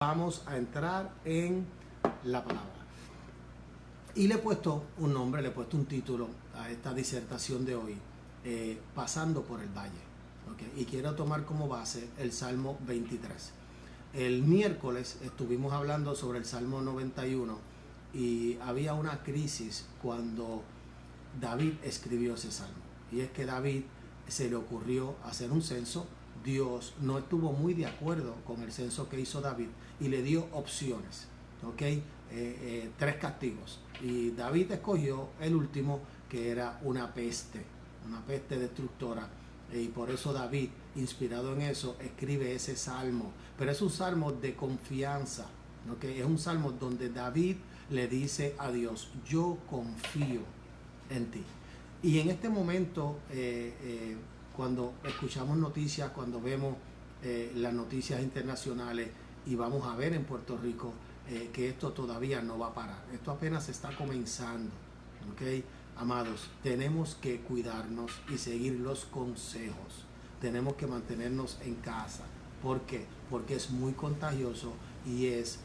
Vamos a entrar en la palabra. Y le he puesto un nombre, le he puesto un título a esta disertación de hoy, Pasando por el Valle. ¿Okay? Y quiero tomar como base el Salmo 23. El miércoles estuvimos hablando sobre el Salmo 91 y había una crisis cuando David escribió ese salmo. Y es que David se le ocurrió hacer un censo. Dios no estuvo muy de acuerdo con el censo que hizo David y le dio opciones, ¿ok? 3 castigos. Y David escogió el último, que era una peste destructora. Y por eso David, inspirado en eso, escribe ese salmo. Pero es un salmo de confianza, ¿ok? Es un salmo donde David le dice a Dios: yo confío en ti. Y en este momento, cuando escuchamos noticias, cuando vemos las noticias internacionales y vamos a ver en Puerto Rico que esto todavía no va a parar. Esto apenas está comenzando. ¿Ok? Amados, tenemos que cuidarnos y seguir los consejos. Tenemos que mantenernos en casa. ¿Por qué? Porque es muy contagioso y es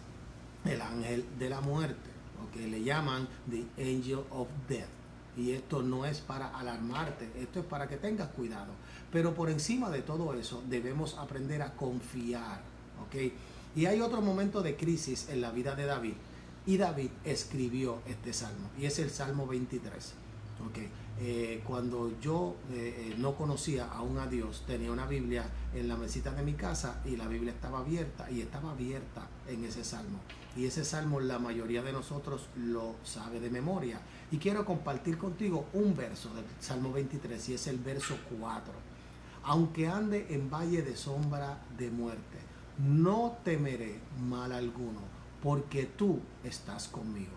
el ángel de la muerte. ¿Ok? Le llaman The Angel of Death. Y esto no es para alarmarte, esto es para que tengas cuidado. Pero por encima de todo eso debemos aprender a confiar, ¿ok? Y hay otro momento de crisis en la vida de David. Y David escribió este salmo, y es el Salmo 23. ¿Ok? Cuando yo no conocía aún a Dios, tenía una Biblia en la mesita de mi casa y la Biblia estaba abierta, y estaba abierta en ese salmo. Y ese salmo la mayoría de nosotros lo sabe de memoria. Y quiero compartir contigo un verso del Salmo 23, y es el verso 4. Aunque ande en valle de sombra de muerte, no temeré mal alguno, porque tú estás conmigo.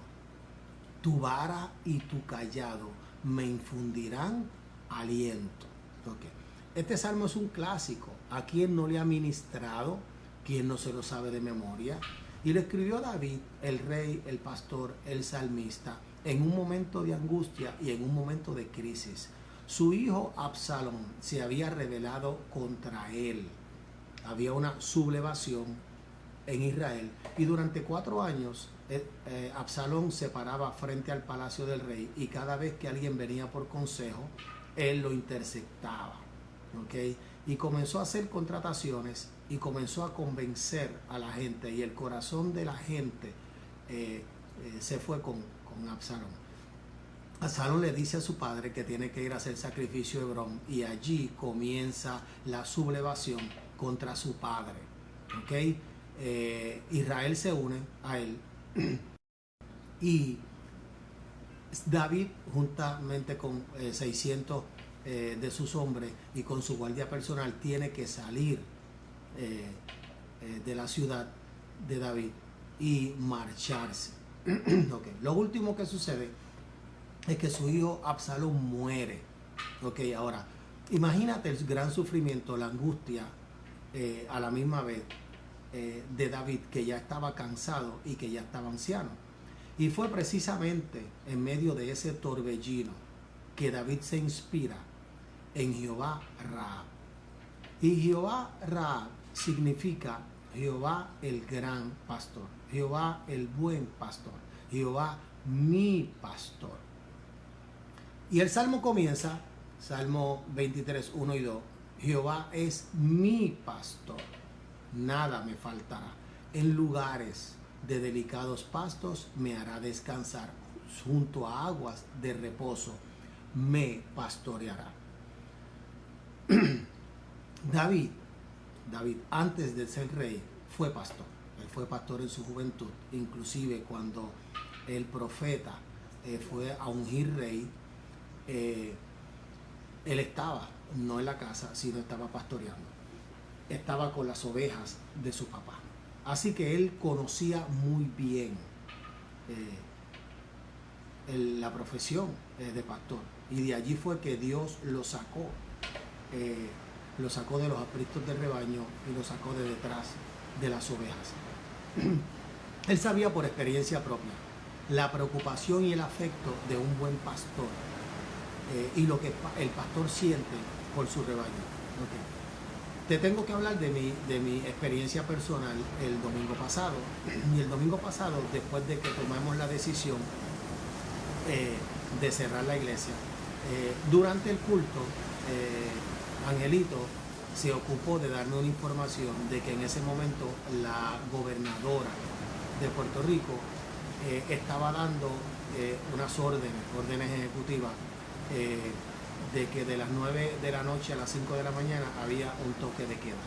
Tu vara y tu callado me infundirán aliento. Okay. Este salmo es un clásico. ¿A quien no le ha ministrado? ¿Quién no se lo sabe de memoria? Y lo escribió David, el rey, el pastor, el salmista, en un momento de angustia y en un momento de crisis. Su hijo Absalón se había rebelado contra él. Había una sublevación en Israel, y durante 4 años Absalón se paraba frente al palacio del rey, y cada vez que alguien venía por consejo, él lo interceptaba. ¿Okay? Y comenzó a hacer contrataciones y comenzó a convencer a la gente, y el corazón de la gente se fue con Absalón. Absalón le dice a su padre que tiene que ir a hacer sacrificio a Hebrón, y allí comienza la sublevación contra su padre. ¿Okay? Israel se une a él y David, juntamente con 600 de sus hombres y con su guardia personal, tiene que salir de la ciudad de David y marcharse. Okay. Lo último que sucede es que su hijo Absalón muere. Okay. Ahora, imagínate el gran sufrimiento, la angustia a la misma vez de David, que ya estaba cansado y que ya estaba anciano. Y fue precisamente en medio de ese torbellino que David se inspira en Jehová Ra. Y Jehová Ra significa Jehová el gran pastor, Jehová el buen pastor, Jehová mi pastor. Y el salmo comienza, Salmo 23, 1 y 2. Jehová es mi pastor, nada me faltará. En lugares de delicados pastos me hará descansar, junto a aguas de reposo me pastoreará. David, antes de ser rey, fue pastor. Él fue pastor en su juventud. Inclusive cuando el profeta fue a ungir rey, él estaba, no en la casa, sino estaba pastoreando. Estaba con las ovejas de su papá. Así que él conocía muy bien la profesión de pastor. Y de allí fue que Dios lo sacó de los apristos del rebaño y lo sacó de detrás de las ovejas. Él sabía por experiencia propia la preocupación y el afecto de un buen pastor, y lo que el pastor siente por su rebaño. Okay. te tengo que hablar de mi experiencia personal el domingo pasado. Y el domingo pasado, después de que tomamos la decisión de cerrar la iglesia, durante el culto, Angelito se ocupó de darme una información de que en ese momento la gobernadora de Puerto Rico estaba dando unas órdenes ejecutivas, de que de las 9 de la noche a las 5 de la mañana había un toque de queda.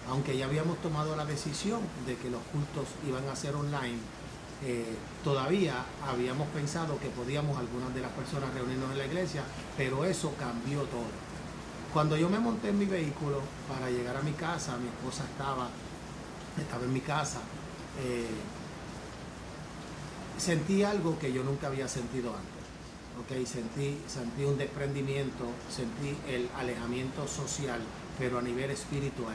Aunque ya habíamos tomado la decisión de que los cultos iban a ser online, todavía habíamos pensado que podíamos algunas de las personas reunirnos en la iglesia, pero eso cambió todo. Cuando yo me monté en mi vehículo para llegar a mi casa, mi esposa estaba en mi casa, sentí algo que yo nunca había sentido antes. Okay, sentí un desprendimiento, sentí el alejamiento social, pero a nivel espiritual,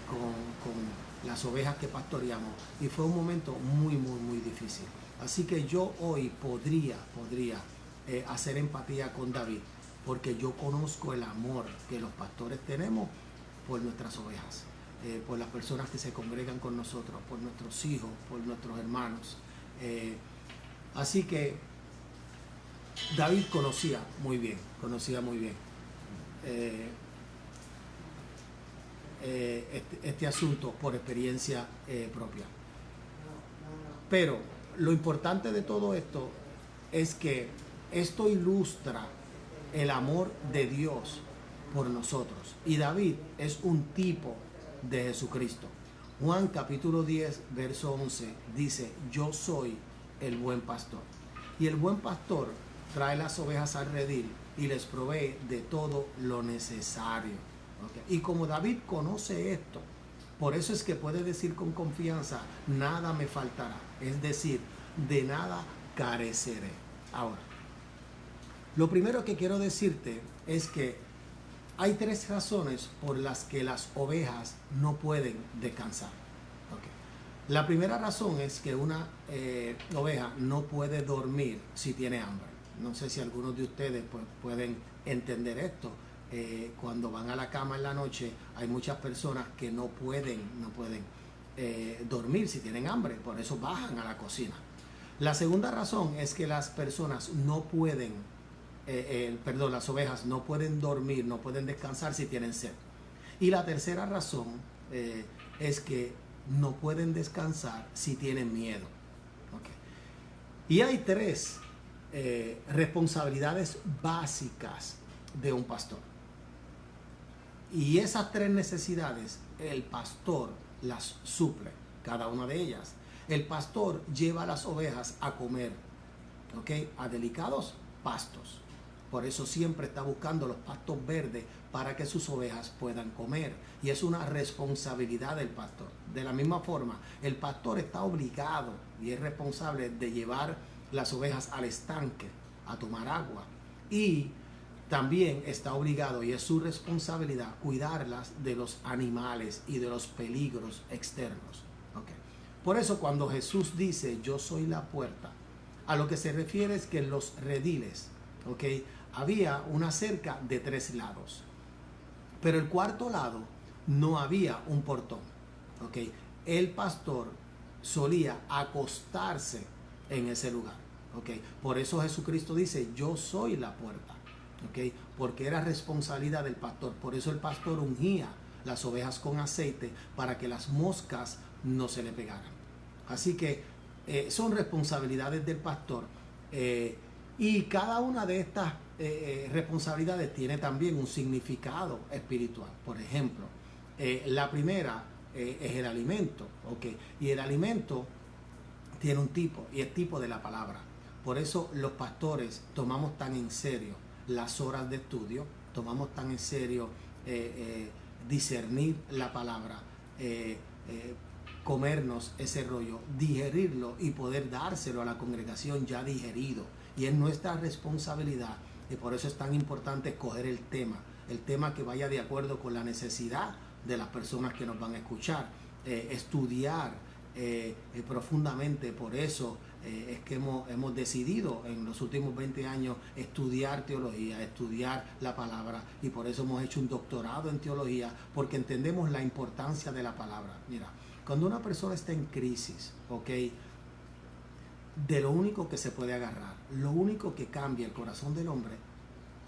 con las ovejas que pastoreamos, y fue un momento muy, muy, muy difícil. Así que yo hoy podría hacer empatía con David, porque yo conozco el amor que los pastores tenemos por nuestras ovejas, por las personas que se congregan con nosotros, por nuestros hijos, por nuestros hermanos. Así que David conocía muy bien este asunto por experiencia propia. Pero lo importante de todo esto es que esto ilustra el amor de Dios por nosotros. Y David es un tipo de Jesucristo. Juan capítulo 10, verso 11 dice: yo soy el buen pastor. Y el buen pastor trae las ovejas al redil y les provee de todo lo necesario. ¿Okay? Y como David conoce esto, por eso es que puede decir con confianza: nada me faltará. Es decir, de nada careceré. Ahora, lo primero que quiero decirte es que hay 3 razones por las que las ovejas no pueden descansar. Okay. La primera razón es que una oveja no puede dormir si tiene hambre. No sé si algunos de ustedes pues, pueden entender esto. Cuando van a la cama en la noche, hay muchas personas que no pueden dormir si tienen hambre, por eso bajan a la cocina. La segunda razón es que las personas no pueden, las ovejas no pueden dormir, no pueden descansar si tienen sed. Y la tercera razón es que no pueden descansar si tienen miedo. Okay. Y hay 3 responsabilidades básicas de un pastor. Y esas 3 necesidades, el pastor las suple, cada una de ellas. El pastor lleva a las ovejas a comer, ¿okay? A delicados pastos. Por eso siempre está buscando los pastos verdes para que sus ovejas puedan comer. Y es una responsabilidad del pastor. De la misma forma, el pastor está obligado y es responsable de llevar las ovejas al estanque a tomar agua, y también está obligado, y es su responsabilidad, cuidarlas de los animales y de los peligros externos. Okay. Por eso cuando Jesús dice: yo soy la puerta, a lo que se refiere es que en los rediles, okay, había una cerca de 3 lados, pero el cuarto lado no había un portón. Okay. El pastor solía acostarse en ese lugar. Okay. Por eso Jesucristo dice: yo soy la puerta. Okay. Porque era responsabilidad del pastor. Por eso el pastor ungía las ovejas con aceite para que las moscas no se le pegaran. Así que son responsabilidades del pastor. Y cada una de estas responsabilidades tiene también un significado espiritual. Por ejemplo, la primera es el alimento. Okay. Y el alimento tiene un tipo, y es tipo de la palabra. Por eso los pastores tomamos tan en serio las horas de estudio, tomamos tan en serio discernir la palabra, comernos ese rollo, digerirlo y poder dárselo a la congregación ya digerido. Y es nuestra responsabilidad, y por eso es tan importante escoger el tema que vaya de acuerdo con la necesidad de las personas que nos van a escuchar, estudiar profundamente. Por eso es que hemos decidido en los últimos 20 años estudiar teología, estudiar la palabra, y por eso hemos hecho un doctorado en teología, porque entendemos la importancia de la palabra. Mira, cuando una persona está en crisis, ¿ok?, de lo único que se puede agarrar, lo único que cambia el corazón del hombre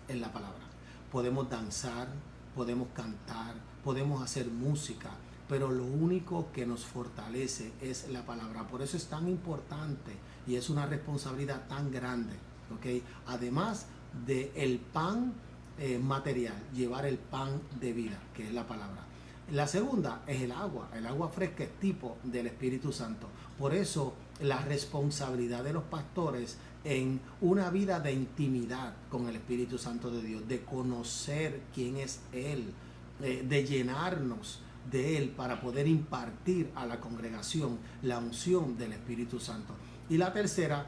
es la palabra. Podemos danzar, podemos cantar, podemos hacer música, pero lo único que nos fortalece es la palabra. Por eso es tan importante y es una responsabilidad tan grande, ¿ok? Además del pan material, llevar el pan de vida, que es la palabra. La segunda es el agua fresca es tipo del Espíritu Santo. Por eso la responsabilidad de los pastores en una vida de intimidad con el Espíritu Santo de Dios, de conocer quién es Él, de llenarnos de Él para poder impartir a la congregación la unción del Espíritu Santo. Y la tercera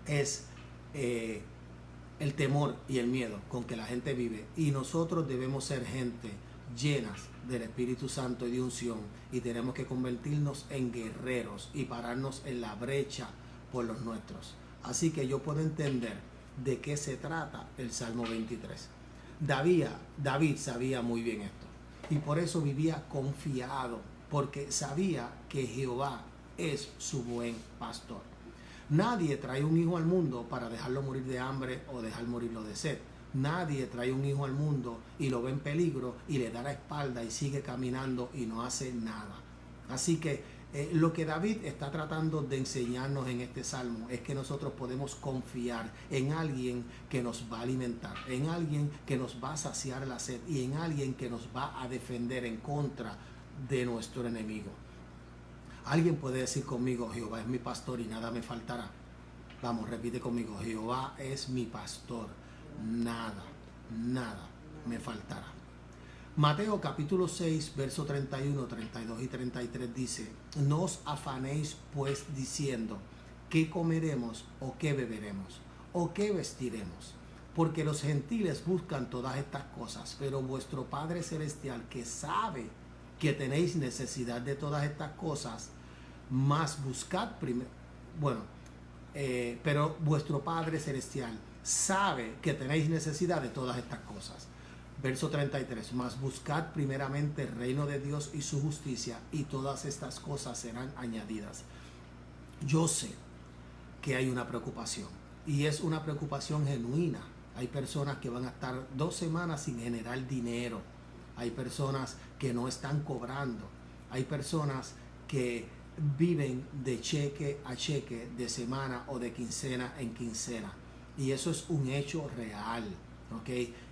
es el temor y el miedo con que la gente vive. Y nosotros debemos ser gente llenas del Espíritu Santo y de unción, y tenemos que convertirnos en guerreros y pararnos en la brecha por los nuestros. Así que yo puedo entender de qué se trata el Salmo 23. David sabía muy bien esto, y por eso vivía confiado, porque sabía que Jehová es su buen pastor. Nadie trae un hijo al mundo para dejarlo morir de hambre o dejar morirlo de sed. Nadie trae un hijo al mundo y lo ve en peligro y le da la espalda y sigue caminando y no hace nada. Así que lo que David está tratando de enseñarnos en este salmo es que nosotros podemos confiar en alguien que nos va a alimentar, en alguien que nos va a saciar la sed y en alguien que nos va a defender en contra de nuestro enemigo. Alguien puede decir conmigo: Jehová es mi pastor y nada me faltará. Vamos, repite conmigo: Jehová es mi pastor, nada me faltará. Mateo capítulo 6, verso 31, 32 y 33 dice: no os afanéis pues diciendo, ¿qué comeremos o qué beberemos o qué vestiremos? Porque los gentiles buscan todas estas cosas, pero vuestro Padre Celestial, que sabe que tenéis necesidad de todas estas cosas, mas buscad primero, pero vuestro Padre Celestial sabe que tenéis necesidad de todas estas cosas. Verso 33, mas buscad primeramente el reino de Dios y su justicia, y todas estas cosas serán añadidas. Yo sé que hay una preocupación, y es una preocupación genuina. Hay personas que van a estar 2 semanas sin generar dinero. Hay personas que no están cobrando. Hay personas que viven de cheque a cheque, de semana o de quincena en quincena. Y eso es un hecho real, ¿ok?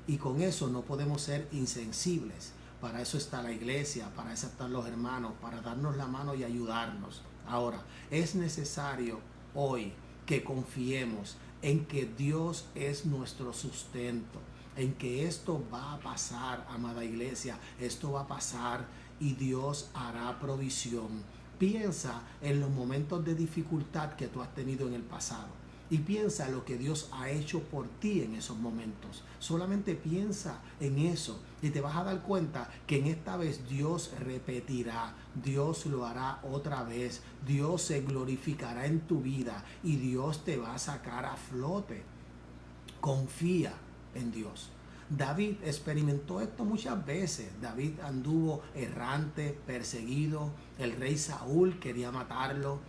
Y con eso no podemos ser insensibles. Para eso está la iglesia, para eso están los hermanos, para darnos la mano y ayudarnos. Ahora, es necesario hoy que confiemos en que Dios es nuestro sustento, en que esto va a pasar, amada iglesia, esto va a pasar y Dios hará provisión. Piensa en los momentos de dificultad que tú has tenido en el pasado y piensa en lo que Dios ha hecho por ti en esos momentos. Solamente piensa en eso y te vas a dar cuenta que en esta vez Dios repetirá, Dios lo hará otra vez, Dios se glorificará en tu vida y Dios te va a sacar a flote. Confía en Dios. David experimentó esto muchas veces. David anduvo errante, perseguido. El rey Saúl quería matarlo.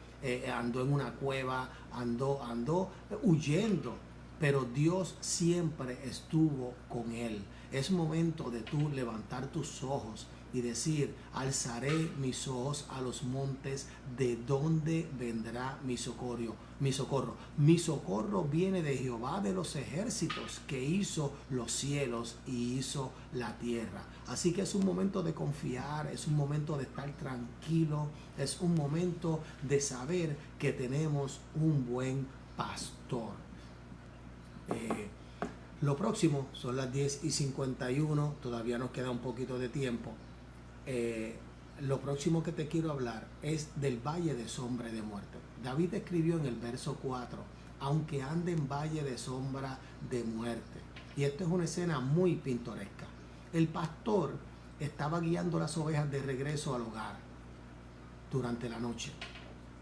Andó en una cueva, andó huyendo. Pero Dios siempre estuvo con él. Es momento de tú levantar tus ojos y decir: alzaré mis ojos a los montes, ¿de dónde vendrá mi socorro? Mi socorro viene de Jehová de los ejércitos, que hizo los cielos y hizo la tierra. Así que es un momento de confiar, es un momento de estar tranquilo, es un momento de saber que tenemos un buen pastor. Lo próximo son las 10:51, todavía nos queda un poquito de tiempo. Lo próximo que te quiero hablar es del valle de sombra y de muerte. David escribió en el verso 4: aunque ande en valle de sombra de muerte. Y esto es una escena muy pintoresca. El pastor estaba guiando las ovejas de regreso al hogar. durante la noche.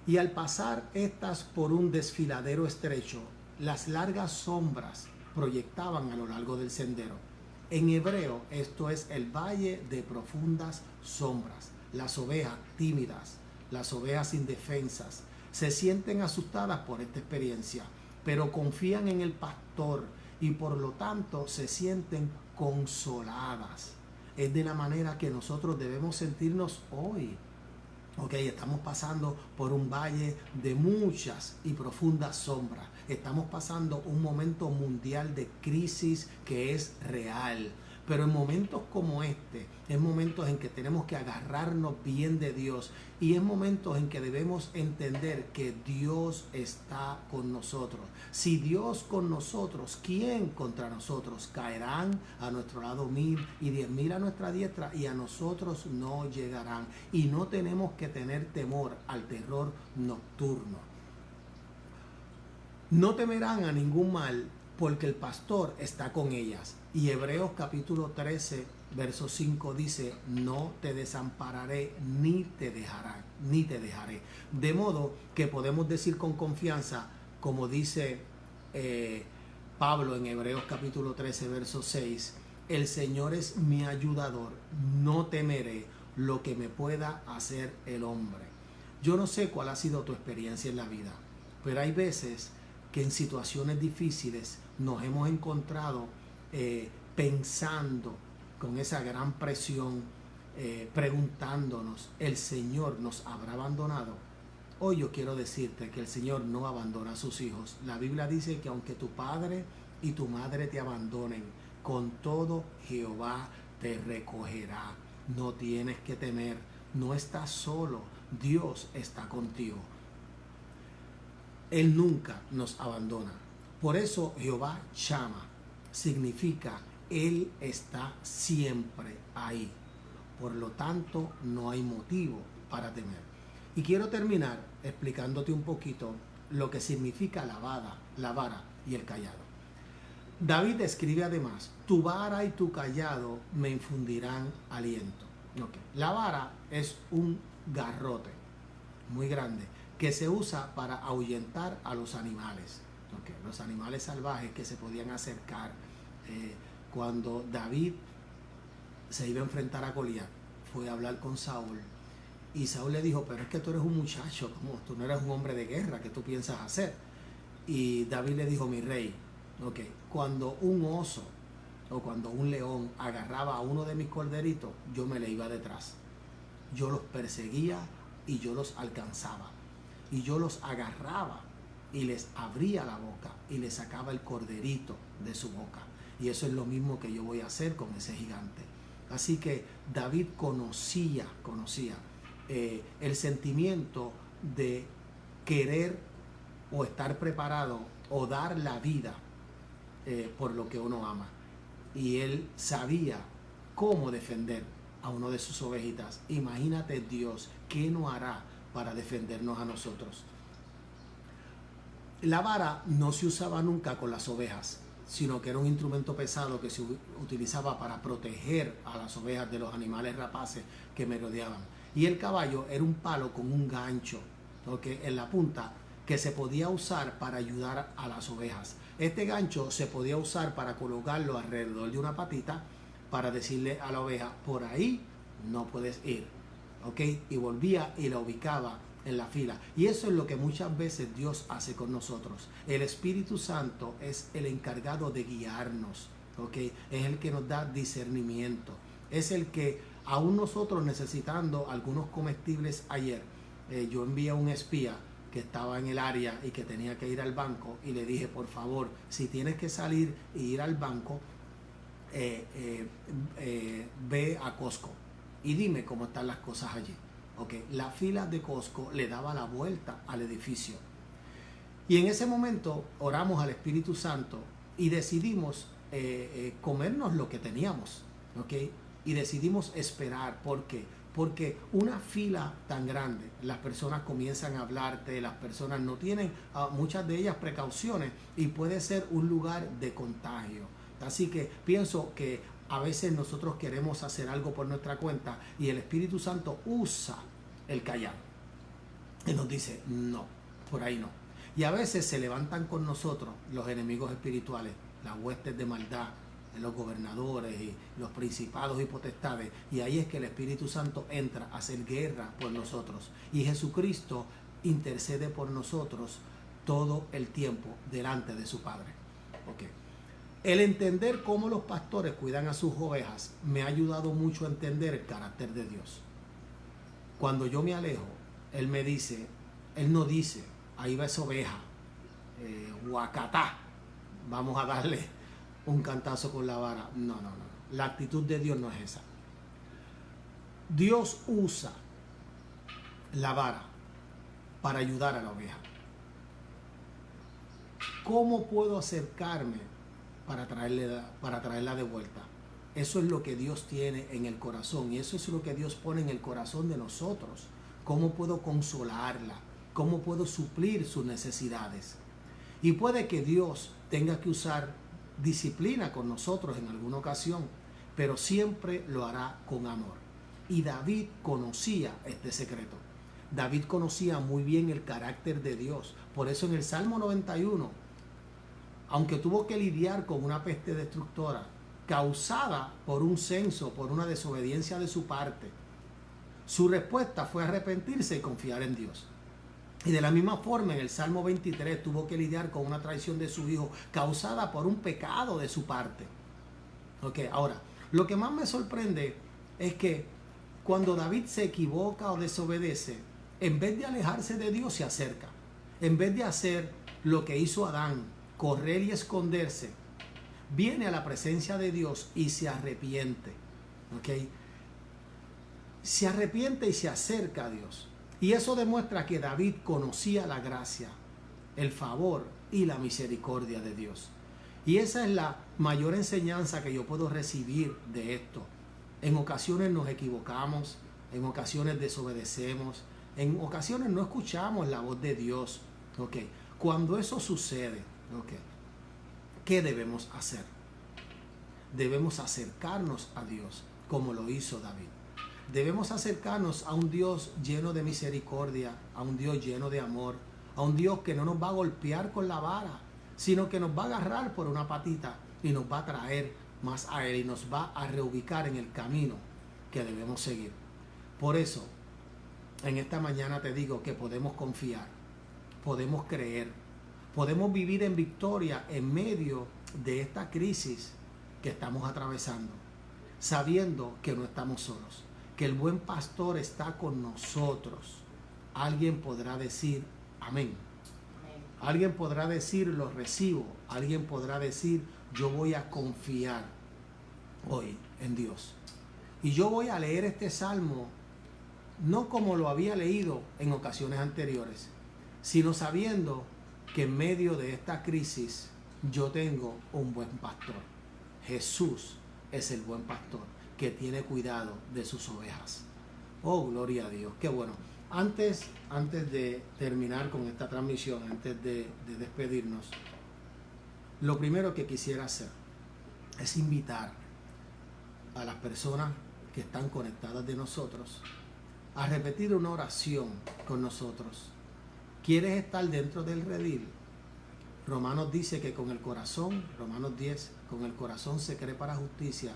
Y al pasar estas por un desfiladero estrecho, las largas sombras proyectaban a lo largo del sendero. En hebreo, esto es el valle de profundas sombras. Las ovejas tímidas, las ovejas indefensas, se sienten asustadas por esta experiencia, pero confían en el pastor y por lo tanto se sienten consoladas. Es de la manera que nosotros debemos sentirnos hoy. Estamos pasando por un valle de muchas y profundas sombras. Estamos pasando un momento mundial de crisis que es real. Pero en momentos como este, en momentos en que tenemos que agarrarnos bien de Dios y en momentos en que debemos entender que Dios está con nosotros. Si Dios con nosotros, ¿quién contra nosotros? Caerán a nuestro lado 1000 y 10,000 a nuestra diestra y a nosotros no llegarán. Y no tenemos que tener temor al terror nocturno. No temerán a ningún mal porque el pastor está con ellas. Y Hebreos capítulo 13, verso 5 dice, no te desampararé ni te dejaré. De modo que podemos decir con confianza, como dice Pablo en Hebreos capítulo 13, verso 6, el Señor es mi ayudador, no temeré lo que me pueda hacer el hombre. Yo no sé cuál ha sido tu experiencia en la vida, pero hay veces que en situaciones difíciles nos hemos encontrado pensando con esa gran presión, preguntándonos, ¿el Señor nos habrá abandonado? Hoy yo quiero decirte que el Señor no abandona a sus hijos. La Biblia dice que aunque tu padre y tu madre te abandonen, con todo Jehová te recogerá. No tienes que temer, no estás solo, Dios está contigo. Él nunca nos abandona. Por eso Jehová Shama significa Él está siempre ahí. Por lo tanto, no hay motivo para temer. Y quiero terminar explicándote un poquito lo que significa la vara y el cayado. David escribe además, tu vara y tu cayado me infundirán aliento. La vara es un garrote muy grande que se usa para ahuyentar a los animales. Los animales salvajes que se podían acercar. Cuando David se iba a enfrentar a Goliat, fue a hablar con Saúl. Y Saúl le dijo, pero es que tú eres un muchacho, tú no eres un hombre de guerra, ¿qué tú piensas hacer? Y David le dijo, mi rey, cuando un oso o cuando un león agarraba a uno de mis corderitos, yo me le iba detrás. Yo los perseguía y yo los alcanzaba. Y yo los agarraba y les abría la boca y les sacaba el corderito de su boca. Y eso es lo mismo que yo voy a hacer con ese gigante. Así que David conocía el sentimiento de querer o estar preparado o dar la vida por lo que uno ama. Y él sabía cómo defender a uno de sus ovejitas. Imagínate Dios, ¿qué no hará para defendernos a nosotros? La vara no se usaba nunca con las ovejas, sino que era un instrumento pesado que se utilizaba para proteger a las ovejas de los animales rapaces que merodeaban. Y el caballo era un palo con un gancho en la punta que se podía usar para ayudar a las ovejas. Este gancho se podía usar para colocarlo alrededor de una patita para decirle a la oveja, por ahí no puedes ir. Y volvía y la ubicaba en la fila. Y eso es lo que muchas veces Dios hace con nosotros. El Espíritu Santo es el encargado de guiarnos. Es el que nos da discernimiento. Es el que, aún nosotros necesitando algunos comestibles ayer, yo envié a un espía que estaba en el área y que tenía que ir al banco y le dije, por favor, si tienes que salir e ir al banco, ve a Costco y dime cómo están las cosas allí. La fila de Costco le daba la vuelta al edificio. Y en ese momento oramos al Espíritu Santo y decidimos comernos lo que teníamos. Y decidimos esperar. ¿Por qué? Porque una fila tan grande, las personas comienzan a hablarte, las personas no tienen, muchas de ellas, precauciones y puede ser un lugar de contagio. Así que pienso que a veces nosotros queremos hacer algo por nuestra cuenta y el Espíritu Santo usa el callado. Y nos dice, no, por ahí no. Y a veces se levantan con nosotros los enemigos espirituales, las huestes de maldad, los gobernadores y los principados y potestades. Y ahí es que el Espíritu Santo entra a hacer guerra por nosotros. Y Jesucristo intercede por nosotros todo el tiempo delante de su Padre. Okay. El entender cómo los pastores cuidan a sus ovejas me ha ayudado mucho a entender el carácter de Dios. Cuando yo me alejo, Él me dice, Él no dice, ahí va esa oveja, guacatá, vamos a darle un cantazo con la vara. No. La actitud de Dios no es esa. Dios usa la vara para ayudar a la oveja. ¿Cómo puedo acercarme para traerla de vuelta? Eso es lo que Dios tiene en el corazón y eso es lo que Dios pone en el corazón de nosotros. ¿Cómo puedo consolarla? ¿Cómo puedo suplir sus necesidades? Y puede que Dios tenga que usar disciplina con nosotros en alguna ocasión, pero siempre lo hará con amor. Y David conocía este secreto. David conocía muy bien el carácter de Dios. Por eso en el Salmo 91, aunque tuvo que lidiar con una peste destructora causada por un censo, por una desobediencia de su parte, su respuesta fue arrepentirse y confiar en Dios. Y de la misma forma en el Salmo 23 tuvo que lidiar con una traición de su hijo causada por un pecado de su parte. Okay, ahora, lo que más me sorprende es que cuando David se equivoca o desobedece, en vez de alejarse de Dios se acerca. En vez de hacer lo que hizo Adán, correr y esconderse, viene a la presencia de Dios y se arrepiente. Okay. Se arrepiente y se acerca a Dios. Y eso demuestra que David conocía la gracia, el favor y la misericordia de Dios. Y esa es la mayor enseñanza que yo puedo recibir de esto. En ocasiones nos equivocamos, en ocasiones desobedecemos, en ocasiones no escuchamos la voz de Dios. Okay. Cuando eso sucede, ¿qué debemos hacer? Debemos acercarnos a Dios como lo hizo David. Debemos acercarnos a un Dios lleno de misericordia, a un Dios lleno de amor, a un Dios que no nos va a golpear con la vara, sino que nos va a agarrar por una patita y nos va a traer más a Él y nos va a reubicar en el camino que debemos seguir. Por eso, en esta mañana te digo que podemos confiar, podemos creer, podemos vivir en victoria en medio de esta crisis que estamos atravesando, sabiendo que no estamos solos, que el buen pastor está con nosotros. Alguien podrá decir amén. Alguien podrá decir lo recibo. Alguien podrá decir yo voy a confiar hoy en Dios. Y yo voy a leer este salmo no como lo había leído en ocasiones anteriores, sino sabiendo que en medio de esta crisis yo tengo un buen pastor. Jesús es el buen pastor que tiene cuidado de sus ovejas. Oh, gloria a Dios, qué bueno. Antes de terminar con esta transmisión, antes de despedirnos, lo primero que quisiera hacer es invitar a las personas que están conectadas de nosotros a repetir una oración con nosotros. ¿Quieres estar dentro del redil? Romanos dice que con el corazón, Romanos 10, con el corazón se cree para justicia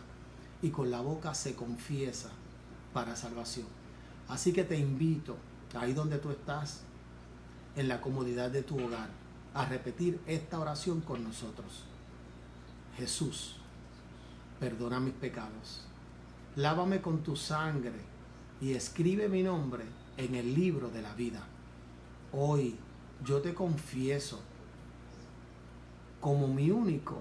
y con la boca se confiesa para salvación. Así que te invito, ahí donde tú estás, en la comodidad de tu hogar, a repetir esta oración con nosotros. Jesús, perdona mis pecados, lávame con tu sangre y escribe mi nombre en el libro de la vida. Hoy yo te confieso como mi único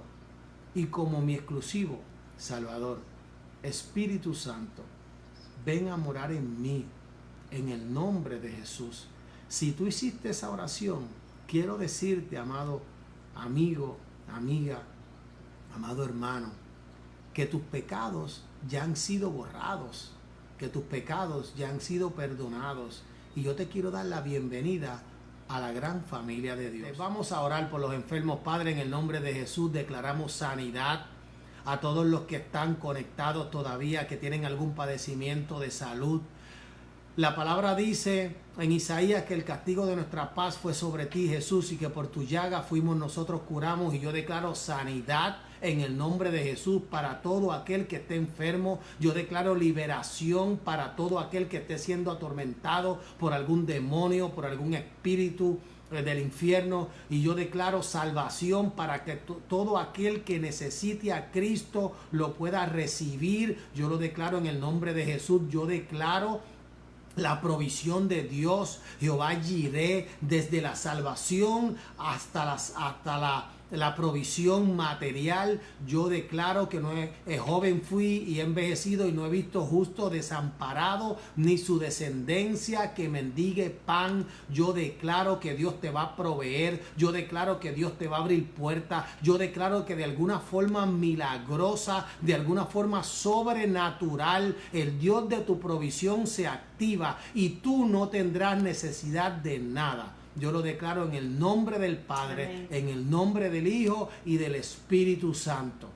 y como mi exclusivo Salvador. Espíritu Santo, ven a morar en mí, en el nombre de Jesús. Si tú hiciste esa oración, quiero decirte, amado amigo, amiga, amado hermano, que tus pecados ya han sido borrados, que tus pecados ya han sido perdonados. Y yo te quiero dar la bienvenida a la gran familia de Dios. Vamos a orar por los enfermos. Padre, en el nombre de Jesús declaramos sanidad a todos los que están conectados todavía, que tienen algún padecimiento de salud. La palabra dice en Isaías que el castigo de nuestra paz fue sobre ti, Jesús, y que por tu llaga fuimos nosotros curamos. Y yo declaro sanidad en el nombre de Jesús para todo aquel que esté enfermo. Yo declaro liberación para todo aquel que esté siendo atormentado por algún demonio, por algún espíritu del infierno. Y yo declaro salvación para que todo aquel que necesite a Cristo lo pueda recibir. Yo lo declaro en el nombre de Jesús. Yo declaro la provisión de Dios, Jehová Jireh, desde la salvación hasta la provisión material. Yo declaro que no joven fui y he envejecido y no he visto justo desamparado ni su descendencia que mendigue pan. Yo declaro que Dios te va a proveer. Yo declaro que Dios te va a abrir puertas. Yo declaro que de alguna forma milagrosa, de alguna forma sobrenatural, el Dios de tu provisión se activa y tú no tendrás necesidad de nada. Yo lo declaro en el nombre del Padre, amén, en el nombre del Hijo y del Espíritu Santo.